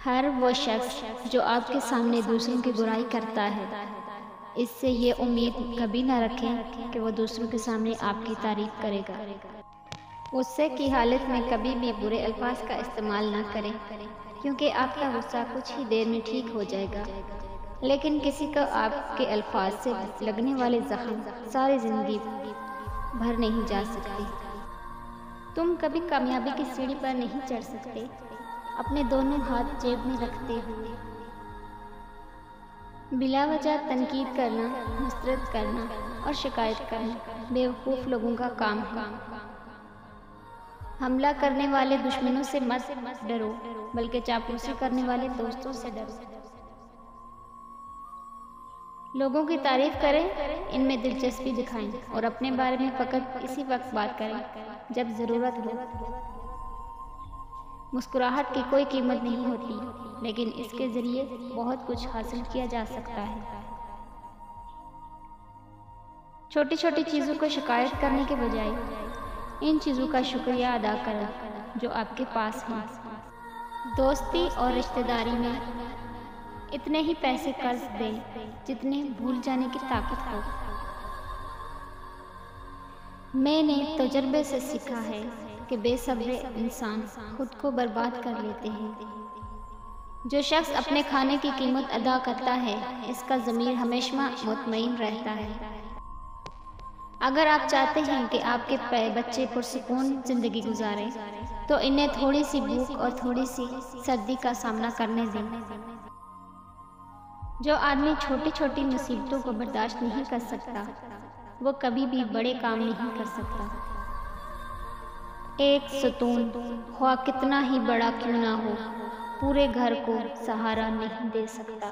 हर वो शख्स जो आपके सामने दूसरों की बुराई करता है, इससे ये उम्मीद कभी ना रखें कि वो दूसरों के सामने आपकी तारीफ करेगा। गुस्से की हालत में कभी भी बुरे अल्फाज का इस्तेमाल ना करें, क्योंकि आपका गुस्सा कुछ ही देर में ठीक हो जाएगा, लेकिन किसी को आपके अल्फाज से लगने वाले जख्म सारी जिंदगी भर नहीं जा सकते। तुम कभी कामयाबी की सीढ़ी पर नहीं चढ़ सकते अपने दोनों हाथ जेब में रखते हुए। बिला वजह तनकीद करना, मुस्तरद करना और शिकायत करना बेवकूफ़ लोगों का काम है। हमला करने वाले दुश्मनों से मत डरो, बल्कि चापलूसी करने वाले दोस्तों से डरो। लोगों की तारीफ करें, इनमें दिलचस्पी दिखाएं और अपने बारे में फ़कत इसी वक्त बात करें जब ज़रूरत हो। मुस्कुराहट की कोई कीमत नहीं होती, लेकिन इसके ज़रिए बहुत कुछ हासिल किया जा सकता है। छोटी छोटी चीज़ों को शिकायत करने के बजाय इन चीज़ों का शुक्रिया अदा करें जो आपके पास हैं। दोस्ती और रिश्तेदारी में इतने ही पैसे कर्ज दें जितने भूल जाने की ताकत हो। मैंने तजुर्बे से सीखा है कि बेसब्र इंसान खुद को बर्बाद कर लेते हैं। जो शख्स अपने खाने की कीमत अदा करता है, इसका ज़मीर हमेशा मुतमईन रहता है। अगर आप चाहते हैं कि आपके बच्चे पुरसुकून ज़िंदगी गुजारें, तो इन्हें थोड़ी सी भूख और थोड़ी सी सर्दी का सामना करने दें। जो आदमी छोटी छोटी मुसीबतों को बर्दाश्त नहीं कर सकता, वो कभी भी बड़े काम नहीं कर सकता। एक सतून ख्वाह कितना ही बड़ा क्यों ना हो, पूरे घर को सहारा नहीं दे सकता।